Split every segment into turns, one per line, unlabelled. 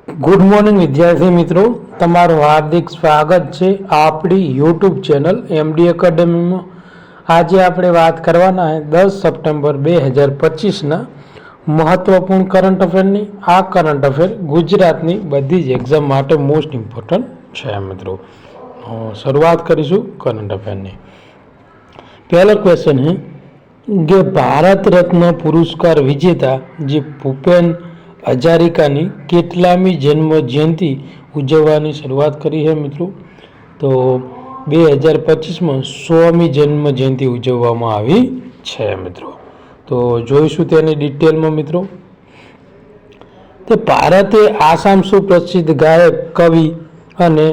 Good morning વિદ્યાર્થી મિત્રો, તમારું હાર્દિક સ્વાગત છે આપણી યુટ્યુબ ચેનલ એમડી એકેડમીમાં। આજે આપણે વાત કરવાના છે 10 સપ્ટેમ્બર 2025ના મહત્વપૂર્ણ કરંટ અફેરની। આ કરંટ અફેર ગુજરાતની બધી જ એક્ઝામ માટે મોસ્ટ ઇમ્પોર્ટન્ટ છે મિત્રો। શરૂઆત કરીશું કરંટ અફેરની। પહેલો ક્વેશ્ચન है કે ભારત રત્ન પુરસ્કાર વિજેતા જે ભૂપેન હજારિકાની કેટલામી જન્મ જયંતિ ઉજવવાની શરૂઆત કરી છે મિત્રો। તો 2025માં 100મી જન્મ જયંતિ ઉજવવામાં આવી છે મિત્રો। તો જોઈશું તેની ડિટેલમાં મિત્રો। તો ભારતે આસામ સુપ્રસિદ્ધ ગાયક, કવિ અને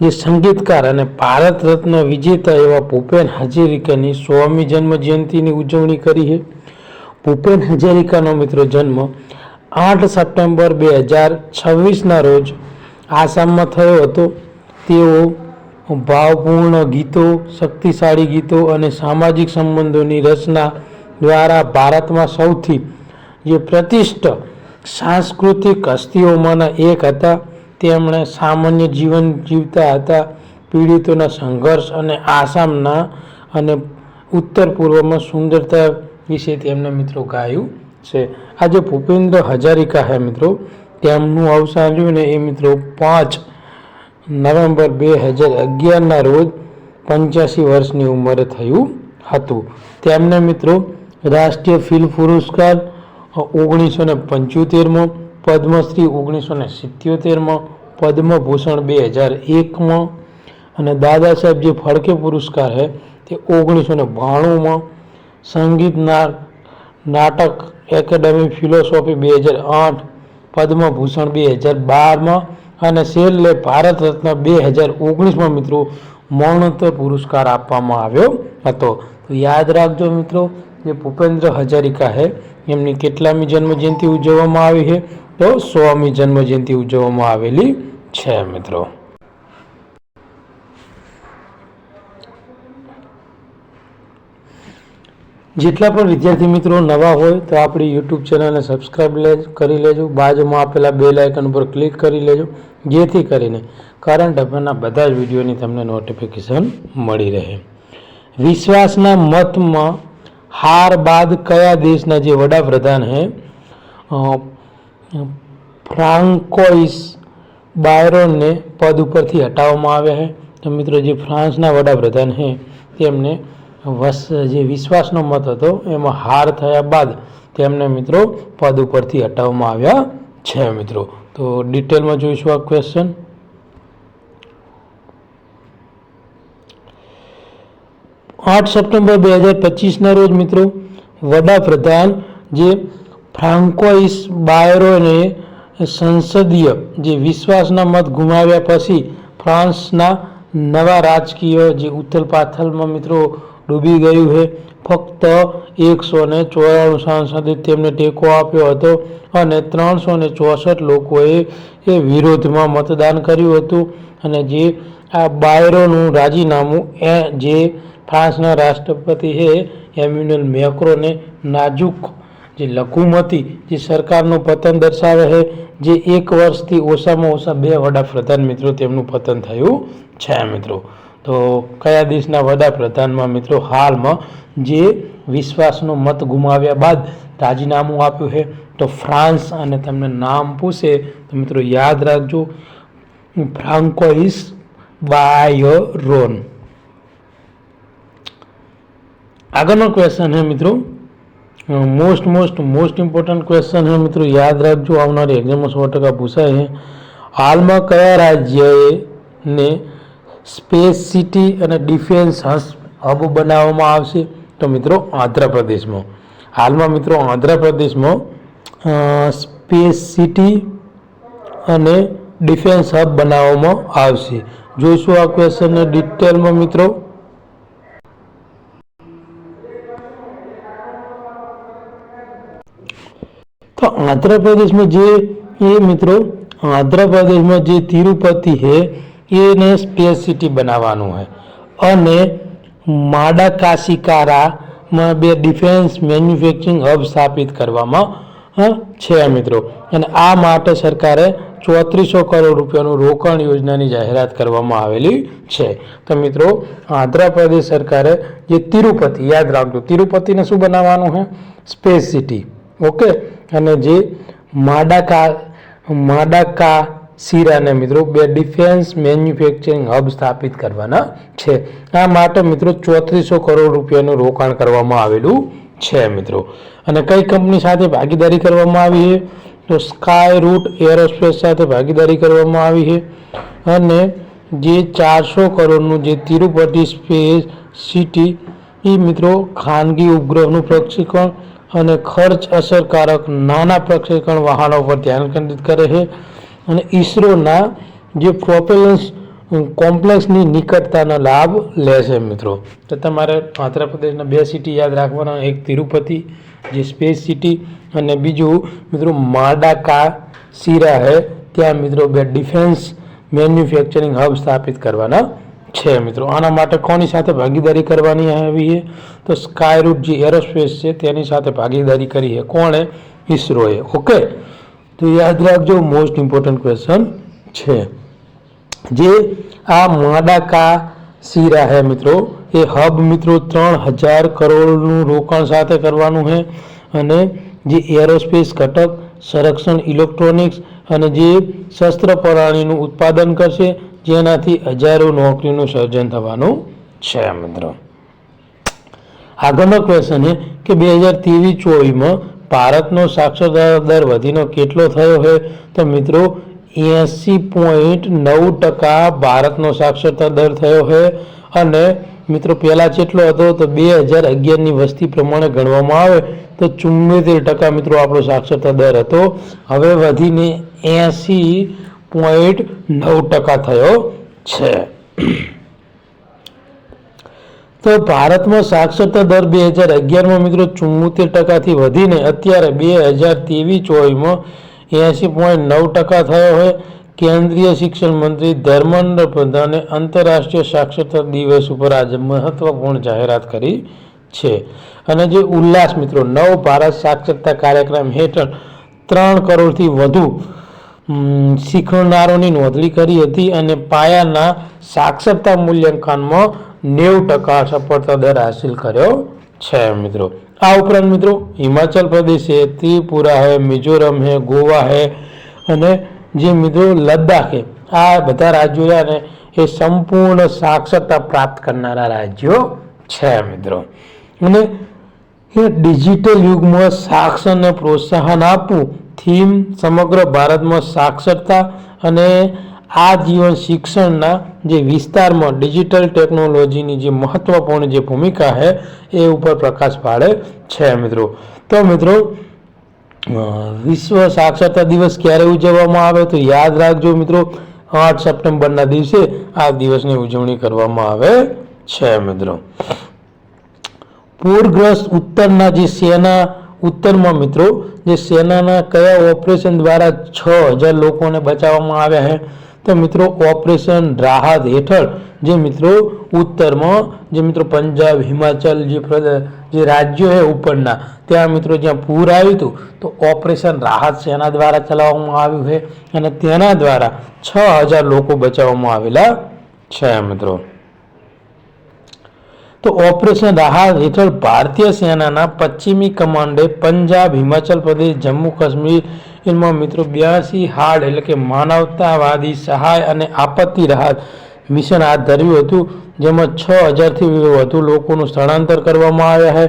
જે સંગીતકાર અને ભારત રત્ન વિજેતા એવા ભૂપેન હજારિકાની 100મી જન્મ જયંતિની ઉજવણી કરી છે। ભૂપેન હજારિકાનો મિત્રો જન્મ 8 સપ્ટેમ્બર 2026ના રોજ આસામમાં થયો હતો। તેઓ ભાવપૂર્ણ ગીતો, શક્તિશાળી ગીતો અને સામાજિક સંબંધોની રચના દ્વારા ભારતમાં સૌથી જે પ્રતિષ્ઠિત સાંસ્કૃતિક હસ્તીઓમાંના એક હતા। તેમણે સામાન્ય જીવન જીવતા હતા, પીડિતોના સંઘર્ષ અને આસામના અને ઉત્તર પૂર્વમાં સુંદરતા વિશે તેમણે મિત્રો ગાયું છે। આજે ભૂપેન્દ્ર હજારિકા है મિત્રો, તેમનું અવસાન રહ્યું ને એ મિત્રો 5 નવેમ્બર 2011ના રોજ 85 વર્ષની ઉંમરે થયું હતું। તેમને મિત્રો રાષ્ટ્રીય ફિલ્મ પુરસ્કાર 1975માં, પદ્મશ્રી 1977માં, પદ્મભૂષણ 2001માં અને દાદા સાહેબ જે ફાળકે પુરસ્કાર है તે 1992માં, સંગીત નાટક એકેડમી ફિલોસોફી 2008, પદ્મભૂષણ 2012માં અને છેલ્લે ભારત રત્ન 2019માં મિત્રો મરણોત્તર પુરસ્કાર આપવામાં આવ્યો હતો। તો યાદ રાખજો મિત્રો, જે ભૂપેન્દ્ર હજારિકા है એમની કેટલામી જન્મજયંતિ ઉજવવામાં આવી છે? તો 100મી જન્મજયંતિ ઉજવવામાં આવેલી છે મિત્રો। જેટલા પણ વિદ્યાર્થી મિત્રો નવા હોય તો આપણી યુટ્યુબ ચેનલને સબસ્ક્રાઈબ કરી લેજો, બાજુમાં આપેલા બેલ આઇકન ઉપર ક્લિક કરી લેજો, જેથી કરીને કરંટ અફેરના બધા જ વિડીયોની તમને નોટિફિકેશન મળી રહે। વિશ્વાસના મતમાં હાર બાદ કયા દેશના જે વડાપ્રધાન છે ફ્રાન્કોઇસ બાયરોનને પદ ઉપરથી હટાવવામાં આવ્યા છે? તો મિત્રો જે ફ્રાન્સના વડાપ્રધાન છે તેમને જે વિશ્વાસનો મત હતો એમાં હાર થયા બાદ તેમને મિત્રો પદ ઉપરથી હટાવવામાં આવ્યા છે મિત્રો। તો ડિટેલમાં જોઈશું આ ક્વેશ્ચન। આઠ સપ્ટેમ્બર 2025ના રોજ મિત્રો વડાપ્રધાન જે ફ્રાન્કોઇસ બાયરોને સંસદીય જે વિશ્વાસના મત ગુમાવ્યા પછી ફ્રાન્સના નવા રાજકીય જે ઉથલ પાથલમાં મિત્રો ડૂબી ગયું છે। ફક્ત 194 સાંસદે તેમને ટેકો આપ્યો હતો અને 364 લોકોએ એ વિરોધમાં મતદાન કર્યું હતું। અને જે આ બાયરોનું રાજીનામું જે ફ્રાન્સના રાષ્ટ્રપતિ છે એમ્યુઅલ મેક્રોને નાજુક જે લઘુમતી જે સરકારનું પતન દર્શાવે છે। જે 1 વર્ષથી ઓછામાં ઓછા 2 વડાપ્રધાન મિત્રો તેમનું પતન થયું છે મિત્રો। તો કયા દેશના વડાપ્રધાનમાં મિત્રો હાલમાં જે વિશ્વાસનો મત ગુમાવ્યા બાદ રાજીનામું આપ્યું છે? તો ફ્રાન્સ। અને તમને નામ પૂછે તો મિત્રો યાદ રાખજો, ફ્રાન્કોઇસ બાયરોન। આગળનો ક્વેશ્ચન है મિત્રો મોસ્ટ ઇમ્પોર્ટન્ટ ક્વેશ્ચન है મિત્રો, યાદ રાખજો, આવનારી એક્ઝામમાં 100% પૂછાય છે। હાલમાં કયા રાજ્યએ ને સ્પેસ સિટી અને ડિફેન્સ હબ બનાવવામાં આવશે? તો મિત્રો આંધ્રપ્રદેશમાં। હાલમાં મિત્રો આંધ્રપ્રદેશમાં સ્પેસ સિટી અને ડિફેન્સ હબ બનાવવામાં આવશે। જોઈશું આ ક્વેશ્ચનને ડિટેલમાં મિત્રો। તો આંધ્રપ્રદેશમાં જે મિત્રો આંધ્રપ્રદેશમાં જે તિરુપતિ છે એને સ્પેસ સિટી બનાવવાનું છે અને માડાકાસિકારામાં 2 ડિફેન્સ મેન્યુફેક્ચરિંગ હબ સ્થાપિત કરવામાં છે મિત્રો। અને આ માટે સરકારે 3400 કરોડ રૂપિયાનું રોકાણ યોજનાની જાહેરાત કરવામાં આવેલી છે। તો મિત્રો આંધ્રપ્રદેશ સરકારે જે તિરુપતિ, યાદ રાખજો, તિરુપતિને શું બનાવવાનું છે? Space city, okay. અને જે માડાકાસીરાને મિત્રો બે ડિફેન્સ મેન્યુફેક્ચરિંગ હબ સ્થાપિત કરવાના છે। આ માટે મિત્રો 3400 કરોડ રૂપિયાનું રોકાણ કરવામાં આવેલું છે મિત્રો। અને કઈ કંપની સાથે ભાગીદારી કરવામાં આવી છે? તો સ્કાય રૂટ એરોસ્પેસ સાથે ભાગીદારી કરવામાં આવી છે। અને જે 400 કરોડનું જે તિરુપતિ સ્પેસ સિટી એ મિત્રો ખાનગી ઉપગ્રહનું પ્રક્ષેપણ અને ખર્ચ અસરકારક નાના પ્રક્ષેપણ વાહનો પર ધ્યાન કેન્દ્રિત કરે છે। અને ઈસરોના જે પ્રોપેલન્સ કોમ્પ્લેક્સની નિકટતાનો લાભ લેશે મિત્રો। તો તમારે આંધ્રપ્રદેશના બે સિટી યાદ રાખવાના, એક તિરુપતિ જે સ્પેસ સિટી અને બીજું મિત્રો માડાકાસીરા હે, ત્યાં મિત્રો બે ડિફેન્સ મેન્યુફેક્ચરિંગ હબ સ્થાપિત કરવાના છે મિત્રો। આના માટે કોની સાથે ભાગીદારી કરવાની આવી છે? તો સ્કાય રૂટ જે એરોસ્પેસ છે તેની સાથે ભાગીદારી કરી છે। કોણે? ઈસરોએ, ઓકે। તો યાદ રાખજો, મોસ્ટ ઇમ્પોર્ટન્ટ ક્વેશ્ચન છે। જે આ માડાકાસીરા હે મિત્રો, એ હબ મિત્રો 3000 કરોડનું રોકાણ સાથે કરવાનું છે। અને જે એરોસ્પેસ ઘટક, સંરક્ષણ ઇલેક્ટ્રોનિક્સ અને જે શસ્ત્ર પ્રણાલીનું ઉત્પાદન કરશે, જેનાથી હજારો નોકરીનું સર્જન થવાનું છે મિત્રો। આગળનો ક્વેશ્ચન છે કે 2023-24માં ભારતનો સાક્ષરતા દર વધીને કેટલો થયો છે? તો મિત્રો 80.9% ભારતનો સાક્ષરતા દર થયો છે। અને મિત્રો પહેલા કેટલો હતો? તો 2011ની વસ્તી પ્રમાણે ગણવામાં આવે તો 74% મિત્રો આપણો સાક્ષરતા દર હતો, હવે વધીને 80.9% થયો છે। તો ભારતમાં સાક્ષરતા દર 2011માં મિત્રો 74%થી વધીને અત્યારે 2023-24માં 80.9% થયો છે। કેન્દ્રીય શિક્ષણ મંત્રી ધર્મેન્દ્ર પ્રધાને આંતરરાષ્ટ્રીય સાક્ષરતા દિવસ ઉપર આજે મહત્વપૂર્ણ જાહેરાત કરી છે। અને જે ઉલ્લાસ મિત્રો નવ ભારત સાક્ષરતા કાર્યક્રમ હેઠળ 3 કરોડથી વધુ શીખનારોની નોંધણી કરી હતી અને પાયાના સાક્ષરતા મૂલ્યાંકનમાં 90% સફળતા દર હાંસિલ કર્યો છે મિત્રો। આ ઉપરાંત મિત્રો હિમાચલ પ્રદેશ છે, ત્રિપુરા है, મિઝોરમ है, ગોવા है અને જે મિત્રો લદ્દાખ है, આ બધા રાજ્યો છે એ સંપૂર્ણ સાક્ષરતા પ્રાપ્ત કરનારા રાજ્યો છે મિત્રો। અને એ ડિજિટલ યુગમાં સાક્ષરને પ્રોત્સાહન આપવું થીમ સમગ્ર ભારતમાં સાક્ષરતા અને આજીવન શિક્ષણના જે વિસ્તારમાં ડિજિટલ ટેકનોલોજીની જે મહત્વપૂર્ણ જે ભૂમિકા છે એ ઉપર પ્રકાશ પાડે છે મિત્રો। તો મિત્રો વિશ્વ સાક્ષરતા દિવસ ક્યારે ઉજવવામાં આવે? તો યાદ રાખજો મિત્રો 8 સપ્ટેમ્બરના દિવસે આ દિવસની ઉજવણી કરવામાં આવે છે મિત્રો। પૂરગ્રસ્ત ઉત્તરના જે સેના ઉત્તરમાં મિત્રો જે સેનાના કયા ઓપરેશન દ્વારા 6000 લોકોને બચાવવામાં આવ્યા છે? તો મિત્રો ઓપરેશન રાહત હેઠળ જે મિત્રો ઉત્તરમાં જે મિત્રો પંજાબ, હિમાચલ જે રાજ્યો છે ઉપરના, ત્યાં મિત્રો જ્યાં પૂર આવ્યું હતું તો ઓપરેશન રાહત સેના દ્વારા ચલાવવામાં આવ્યું છે અને તેના દ્વારા 6000 લોકો બચાવવામાં આવેલા છે મિત્રો। તો ઓપરેશન રાહત હેઠળ ભારતીય સેનાના પશ્ચિમી કમાન્ડે પંજાબ, હિમાચલ પ્રદેશ, જમ્મુ કાશ્મીર એમાં મિત્રો 82 હાર્ડ એટલે કે માનવતાવાદી સહાય અને આપત્તિ રાહત મિશન હાથ ધર્યું હતું, જેમાં 6000થી વધુ લોકોનું સ્થળાંતર કરવામાં આવ્યા છે।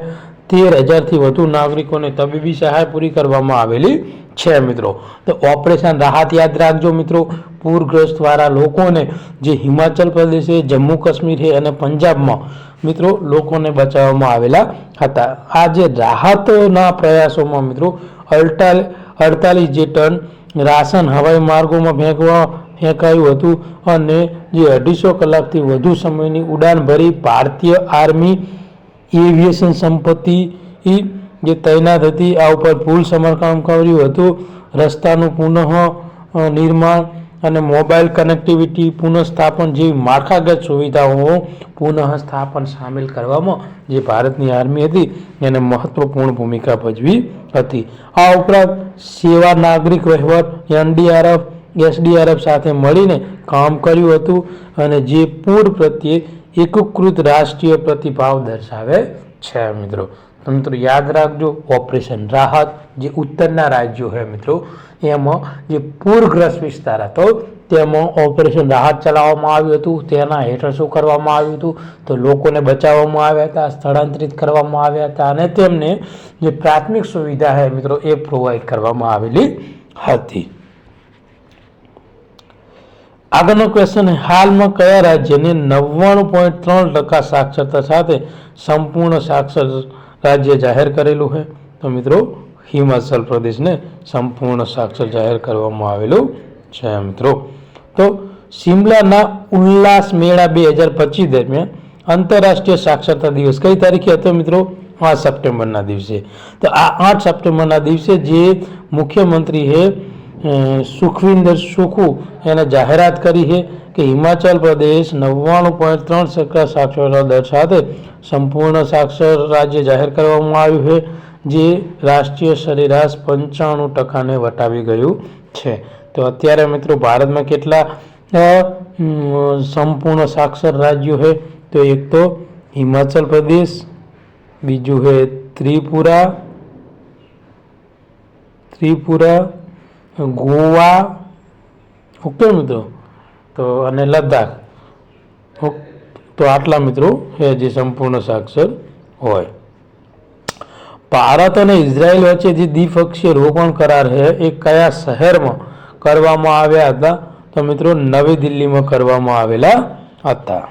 13000થી વધુ નાગરિકોને તબીબી સહાય પૂરી કરવામાં આવેલી છે મિત્રો। તો ઓપરેશન રાહત યાદ રાખજો મિત્રો, પૂરગ્રસ્ત વાળા લોકોને જે હિમાચલ પ્રદેશ છે, જમ્મુ કાશ્મીર છે અને પંજાબમાં મિત્રો લોકોને બચાવવામાં આવેલા હતા। આ જે રાહતના પ્રયાસોમાં મિત્રો 48 જે ટન રાશન હવાઈ માર્ગોમાં ફેંકાયું હતું અને જે 250 કલાકથી વધુ સમયની ઉડાન ભરી ભારતીય આર્મી એવિએશન સંપત્તિ જે તૈનાત હતી। આ ઉપર પુલ સમારકામ કર્યું હતું, રસ્તાનું પુનઃ નિર્માણ અને મોબાઈલ કનેક્ટિવિટી પુનઃસ્થાપન જેવી માળખાગત સુવિધાઓ પુનઃસ્થાપન સામેલ કરવામાં જે ભારતની આર્મી હતી એને મહત્વપૂર્ણ ભૂમિકા ભજવી હતી। આ ઉપરાંત સેવા નાગરિક વહીવટ, NDRF એસડીઆરએફ સાથે મળીને કામ કર્યું હતું અને જે પૂર પ્રત્યે એકીકૃત રાષ્ટ્રીય પ્રતિભાવ દર્શાવે છે મિત્રો. તો મિત્રો યાદ રાખજો, ઓપરેશન રાહત જે ઉત્તરના રાજ્યો છે મિત્રો એમાં જે પૂરગ્રસ્ત વિસ્તાર હતો તેમાં ઓપરેશન રાહત ચલાવવામાં આવ્યું હતું. તેના હેઠળ શું કરવામાં આવ્યું હતું તો લોકોને બચાવવામાં આવ્યા હતા, સ્થળાંતરિત કરવામાં આવ્યા હતા અને તેમને જે પ્રાથમિક સુવિધા છે મિત્રો એ પ્રોવાઈડ કરવામાં આવેલી હતી. આગળનો ક્વેશ્ચન, હાલમાં કયા રાજ્યને 99.3% સાક્ષરતા સાથે સંપૂર્ણ સાક્ષર રાજ્ય જાહેર કરેલું છે? તો મિત્રો હિમાચલ પ્રદેશને સંપૂર્ણ સાક્ષર જાહેર કરવામાં આવેલું છે મિત્રો. તો શિમલાના ઉલ્લાસ મેળા 2025 દરમિયાન આંતરરાષ્ટ્રીય સાક્ષરતા દિવસ કઈ તારીખે હતો મિત્રો? 8 સપ્ટેમ્બરના દિવસે. તો આ 8 સપ્ટેમ્બરના દિવસે જે મુખ્યમંત્રી સુખવિન્દર સુખુ એને જાહેરાત કરી છે કે હિમાચલ પ્રદેશ 99.3% સાક્ષરતા દર સાથે સંપૂર્ણ સાક્ષર રાજ્ય જાહેર કરવામાં આવ્યું છે, જે રાષ્ટ્રીય સરેરાશ 95%ને વટાવી ગયું છે. તો અત્યારે મિત્રો ભારતમાં કેટલા સંપૂર્ણ સાક્ષર રાજ્યો છે? તો એક તો હિમાચલ પ્રદેશ, બીજું છે ત્રિપુરા, ગોવા, ઓકે મિત્રો, તો અને લદ્દાખ. તો આટલા મિત્રો છે જે સંપૂર્ણ સાક્ષર હોય. ભારત અને ઇઝરાયલ વચ્ચે જે દ્વિપક્ષીય રોકાણ કરાર છે એ કયા શહેરમાં કરવામાં આવ્યા હતા? તો મિત્રો નવી દિલ્હીમાં કરવામાં આવેલા હતા.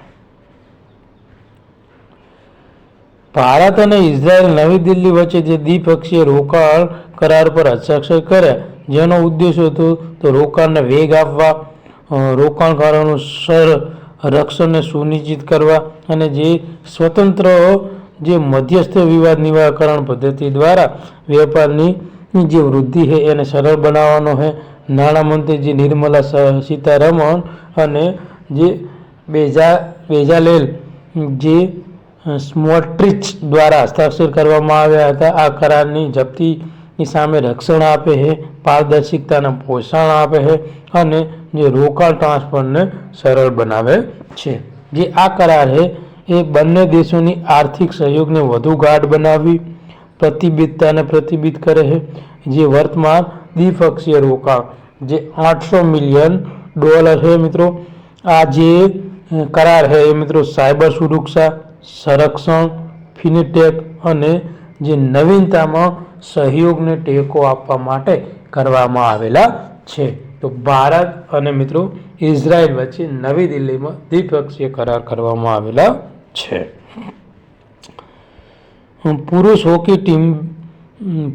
ભારત અને ઇઝરાયલ નવી દિલ્હી વચ્ચે જે દ્વિપક્ષીય રોકાણ કરાર પર હસ્તાક્ષર કર્યા, જેનો ઉદ્દેશ હતો તો રોકાણને વેગ આપવા, રોકાણકારોનું સંરક્ષણને સુનિશ્ચિત કરવા અને જે સ્વતંત્ર જે મધ્યસ્થ વિવાદ નિવારણ પદ્ધતિ દ્વારા વેપારની જે વૃદ્ધિ છે એને સરળ બનાવવાનો છે. નાણામંત્રી નિર્મલા સીતારમણ અને જે બેજાલેલ જે સ્મોટ્રિચ દ્વારા હસ્તાક્ષર કરવામાં આવ્યા હતા. આ કરારની જપ્તીની સામે રક્ષણ આપે છે, પારદર્શિકતાને પ્રોત્સાહન આપે છે અને જે રોકાણ ટ્રાન્સફરને સરળ બનાવે છે. જે આ કરાર છે એ બંને દેશોની આર્થિક સહયોગને વધુ ગાઢ બનાવી પ્રતિબદ્ધતાને પ્રતિબિંબિત કરે છે. જે વર્તમાન દ્વિપક્ષીય રોકાણ જે $800 મિલિયન છે મિત્રો. આ જે કરાર છે એ મિત્રો સાયબર સુરક્ષા, સંરક્ષણ, ફિનટેક અને જે નવીનતામાં સહયોગને ટેકો આપવા માટે કરવામાં આવેલા છે. તો ભારત અને મિત્રો ઇઝરાયલ વચ્ચે નવી દિલ્હીમાં દ્વિપક્ષીય કરાર કરવામાં આવેલા છે.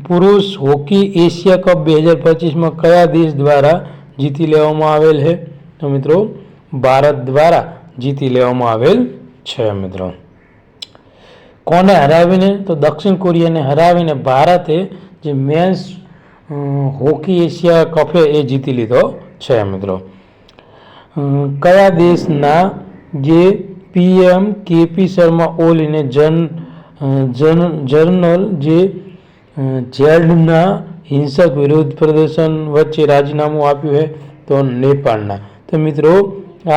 પુરુષ હોકી એશિયા કપ 2025માં કયા દેશ દ્વારા જીતી લેવામાં આવેલ છે? તો મિત્રો ભારત દ્વારા જીતી લેવામાં આવેલ છે મિત્રો. કોને હરાવીને? તો દક્ષિણ કોરિયાને હરાવીને ભારતે જે મેન્સ હોકી એશિયા કપ એ જીતી લીધો છે મિત્રો. કયા દેશના જે પીએમ કેપી શર્મા ઓલીને જર્નલ જે ઝેડના હિંસક વિરોધ પ્રદર્શન વચ્ચે રાજીનામું આપ્યું છે? તો નેપાળના. તો મિત્રો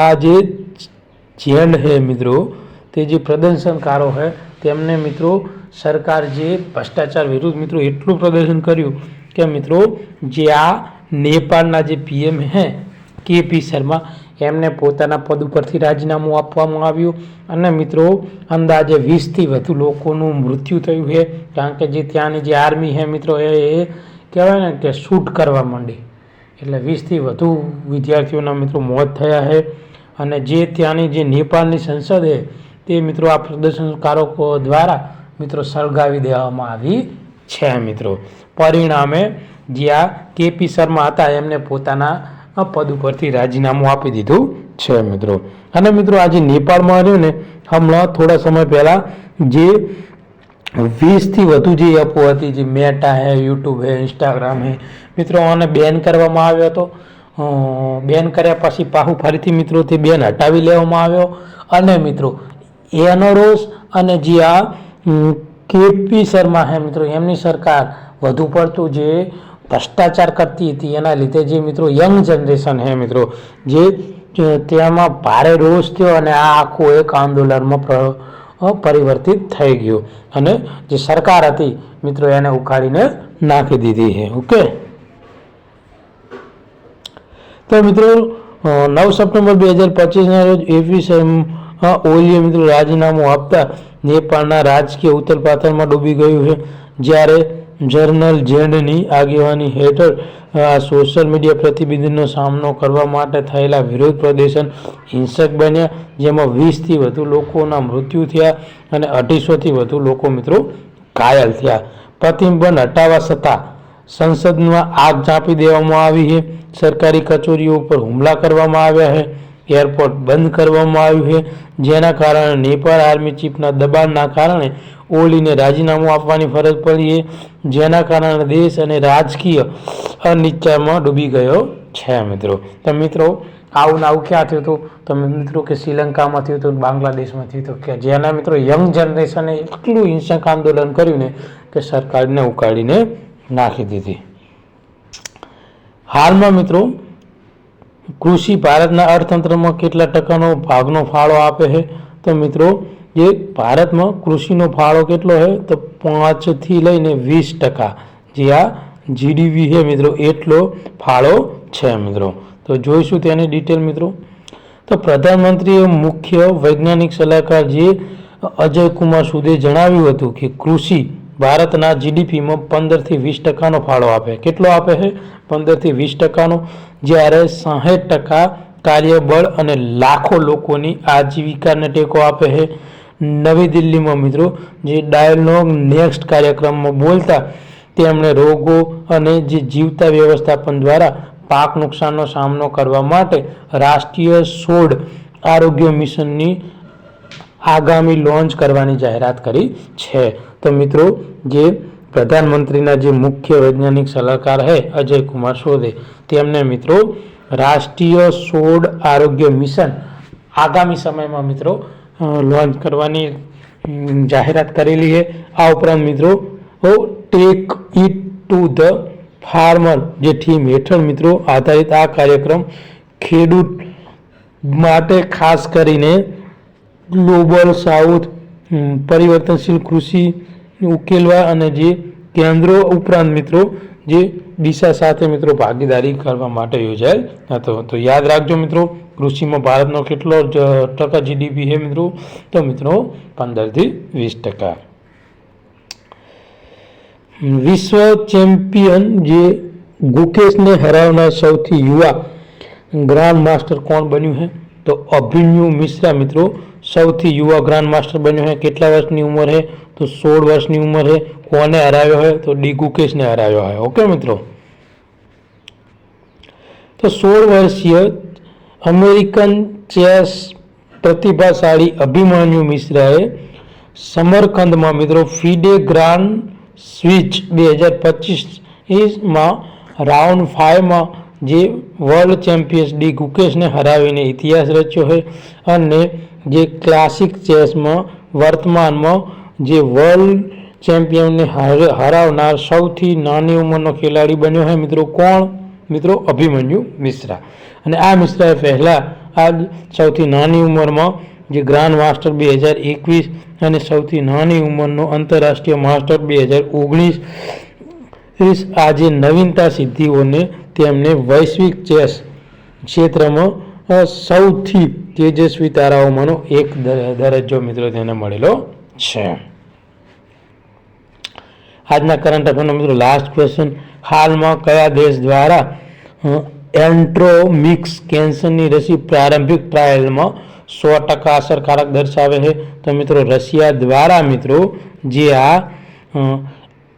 આ જે ઝેડ છે મિત્રો તે જે પ્રદર્શનકારો છે તેમને મિત્રો સરકાર જે ભ્રષ્ટાચાર વિરુદ્ધ મિત્રો એટલું પ્રદર્શન કર્યું કે મિત્રો જે આ નેપાળના જે પીએમ છે કેપી શર્મા એમને પોતાના પદ ઉપરથી રાજીનામું આપવામાં આવ્યું અને મિત્રો અંદાજે 20થી વધુ લોકોનું મૃત્યુ થયું છે. કારણ કે જે ત્યાંની જે આર્મી છે મિત્રો એ કહેવાય ને કે શૂટ કરવા માંડી, એટલે 20થી વધુ વિદ્યાર્થીઓના મિત્રો મોત થયા છે. અને જે ત્યાંની જે નેપાળની સંસદ છે તે મિત્રો આ પ્રદર્શનકારો દ્વારા મિત્રો સળગાવી દેવામાં આવી છે મિત્રો. પરિણામે જે આ કેપી શર્મા હતા એમને પોતાના પદ ઉપરથી રાજીનામું આપી દીધું છે મિત્રો. અને મિત્રો આજે નેપાળમાં રહ્યું ને હમણાં થોડા સમય પહેલાં જે 20થી વધુ જે એપો હતી, જે મેટા છે, યુટ્યુબ છે, ઇન્સ્ટાગ્રામ છે મિત્રો, આને બેન કરવામાં આવ્યો હતો. બેન કર્યા પછી પાછું ફરીથી મિત્રો તે બેન હટાવી લેવામાં આવ્યો. અને મિત્રો એનો રોષ અને જે આ કેપી શર્મા છે મિત્રો એમની સરકાર વધુ પડતું જે ભ્રષ્ટાચાર કરતી હતી, એના લીધે જે મિત્રો યંગ જનરેશન છે મિત્રો જે તેમાં ભારે રોષ થયો અને આ આખું એક આંદોલનમાં પરિવર્તિત થઈ ગયું અને જે સરકાર હતી મિત્રો એને ઉખાડીને નાખી દીધી છે. ઓકે, તો મિત્રો 9 સપ્ટેમ્બર 2025ના રોજ એફએસએમ ઓલીએ મિત્રો રાજીનામું આપતા નેપાળના રાજકીય ઉથલપાથલમાં ડૂબી ગયું છે. જ્યારે જર્નલ ઝેન્ડની આગેવાની હેઠળ સોશિયલ મીડિયા પ્રતિબંધનો સામનો કરવા માટે થયેલા વિરોધ પ્રદર્શન હિંસક બન્યા, જેમાં 20થી વધુ લોકોના મૃત્યુ થયા અને 250થી વધુ લોકો મિત્રો ઘાયલ થયા. પ્રતિબંધ હટાવવા છતાં સંસદમાં આગ ચાંપી દેવામાં આવી છે, સરકારી કચેરીઓ ઉપર હુમલા કરવામાં આવ્યા છે, એરપોર્ટ બંધ કરવામાં આવ્યું છે, જેના કારણે નેપાળ આર્મી ચીફના દબાણના કારણે ઓલીને રાજીનામું આપવાની ફરજ પડી છે, જેના કારણે દેશ અને રાજકીય અનિશ્ચયતામાં ડૂબી ગયો છે મિત્રો. તો મિત્રો આવું ક્યાં થયું હતું? તો મિત્રો કે શ્રીલંકામાં થયું હતું, બાંગ્લાદેશમાં થયું હતું, કે જેના મિત્રો યંગ જનરેશને એટલું હિંસક આંદોલન કર્યું ને કે સરકારને ઉકાળીને નાખી દીધી. હાલમાં મિત્રો કૃષિ ભારતના અર્થતંત્રમાં કેટલા ટકાનો ભાગનો ફાળો આપે છે? તો મિત્રો જે ભારતમાં કૃષિનો ફાળો કેટલો છે? તો 5 થી લઈને 20%, જે આ જીડીપી છે મિત્રો એટલો ફાળો છે મિત્રો. તો જોઈશું તેની ડિટેલ મિત્રો. તો પ્રધાનમંત્રીએ મુખ્ય વૈજ્ઞાનિક સલાહકાર જે અજય કુમાર સુદે જણાવ્યું હતું કે કૃષિ ભારતના જીડીપીમાં 15થી 20%નો ફાળો આપે. કેટલો આપે છે? 15થી 20%નો. જ્યારે 60% કાર્યબળ અને લાખો લોકોની આજીવિકાને ટેકો આપે છે. નવી દિલ્હીમાં મિત્રો જે ડાયલોગ નેક્સ્ટ કાર્યક્રમમાં બોલતા તેમણે રોગો અને જે જીવતા વ્યવસ્થાપન દ્વારા પાક નુકસાનનો સામનો કરવા માટે રાષ્ટ્રીય છોડ આરોગ્ય મિશનની આગામી લોન્ચ કરવાની જાહેરાત કરી છે. તો મિત્રો જે પ્રધાનમંત્રીના જે મુખ્ય વૈજ્ઞાનિક સલાહકાર છે અજય કુમાર સુદે, તેમને મિત્રો રાષ્ટ્રીય છોડ આરોગ્ય મિશન આગામી સમયમાં મિત્રો લોન્ચ કરવાની જાહેરાત કરેલી છે. આ ઉપરાંત મિત્રો take it to the farmer જે થીમ હેઠળ મિત્રો આધારિત આ કાર્યક્રમ ખેડૂત માટે ખાસ કરીને ગ્લોબલ સાઉથ પરિવર્તનશીલ કૃષિ ઉકેલવા અને જે કેન્દ્રો ઉપરાંત મિત્રો જે દિશા સાથે મિત્રો ભાગીદારી કરવા માટે યોજાયેલ હતો. તો યાદ રાખજો મિત્રો, કૃષિમાં ભારતનો કેટલો ટકા જીડીપી છે મિત્રો? તો મિત્રો 15થી 20%. વિશ્વ ચેમ્પિયન જે ગુકેશને હરાવનાર સૌથી યુવા ગ્રાન્ડ માસ્ટર કોણ બન્યું છે? તો અભિમન્યુ મિશ્રા મિત્રો સૌથી યુવા ગ્રાન્ડ માસ્ટર બન્યો છે. કેટલા વર્ષની ઉંમર છે? તો 16 વર્ષની ઉંમર છે. કોને હરાવ્યો છે? તો ડી ગુકેશને હરાવ્યો છે. ઓકે મિત્રો. તો 16 વર્ષીય અમેરિકન ચેસ પ્રતિભાશાળી અભિમન્યુ મિશ્રાએ સમરકંદમાં મિત્રો ફિડે ગ્રાન્ડ સ્વિચ 2025માં રાઉન્ડ 5માં જે વર્લ્ડ ચેમ્પિયન ડી ગુકેશને હરાવીને ઇતિહાસ રચ્યો છે અને જે ક્લાસિક ચેસમાં વર્તમાનમાં જે વર્લ્ડ ચેમ્પિયનને હરાવનાર સૌથી નાની ઉંમરનો ખેલાડી બન્યો છે મિત્રો. કોણ? મિત્રો અભિમન્યુ મિશ્રા. અને આ મિશ્રાએ પહેલાં આ સૌથી નાની ઉંમરમાં જે ગ્રાન્ડ માસ્ટર 2021 અને સૌથી નાની ઉંમરનો આંતરરાષ્ટ્રીય માસ્ટર 2019 આ જે નવીનતા સિદ્ધિઓને તેમને વૈશ્વિક ચેસ ક્ષેત્રમાં સૌથી તેજસ્વી તારાઓમાંનો એક દરજ્જો મિત્રો તેને મળેલો છે. આજના કરંટ અફેરનો મિત્રો લાસ્ટ ક્વેશ્ચન, હાલમાં કયા દેશ દ્વારા એન્ટ્રોમિક્સ કેન્સરની રસી પ્રારંભિક ટ્રાયલમાં 100% અસરકારક દર્શાવે છે? તો મિત્રો રશિયા દ્વારા મિત્રો જે આ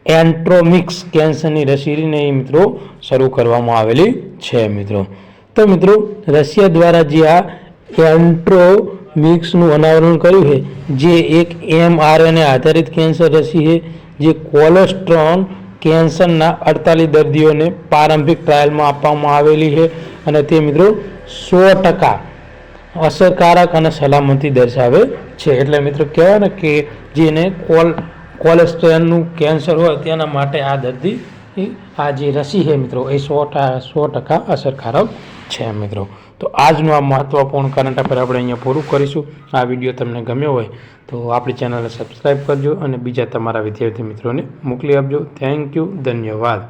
એન્ટ્રોમિક્સ કેન્સરની રસીને મિત્રો શરૂ કરવામાં આવેલી છે મિત્રો. તો મિત્રો રશિયા દ્વારા જે આ એન્ટ્રોમિક્સનું અનાવરણ કર્યું છે, જે એક mRNA આધારિત કેન્સર રસી છે જે કોલેસ્ટ્રોલ કેન્સરના 48 દર્દીઓને પ્રારંભિક ટ્રાયલમાં આપવામાં આવેલી છે અને તે મિત્રો 100% અસરકારક અને સલામતી દર્શાવે છે. એટલે મિત્રો કહેવાય ને કે જેને કોલેસ્ટ્રોલનું કેન્સર હોય તેના માટે આ દર્દી આ જે રસી છે મિત્રો એ 100% અસરકારક છે મિત્રો. તો આજનું આ મહત્ત્વપૂર્ણ કરંટ અફેર આપણે અહીંયા પૂરું કરીશું. આ વિડીયો તમને ગમ્યો હોય તો આપણી ચેનલને સબસ્ક્રાઈબ કરજો અને બીજા તમારા વિદ્યાર્થી મિત્રોને મોકલી આપજો. થેન્ક યુ, ધન્યવાદ.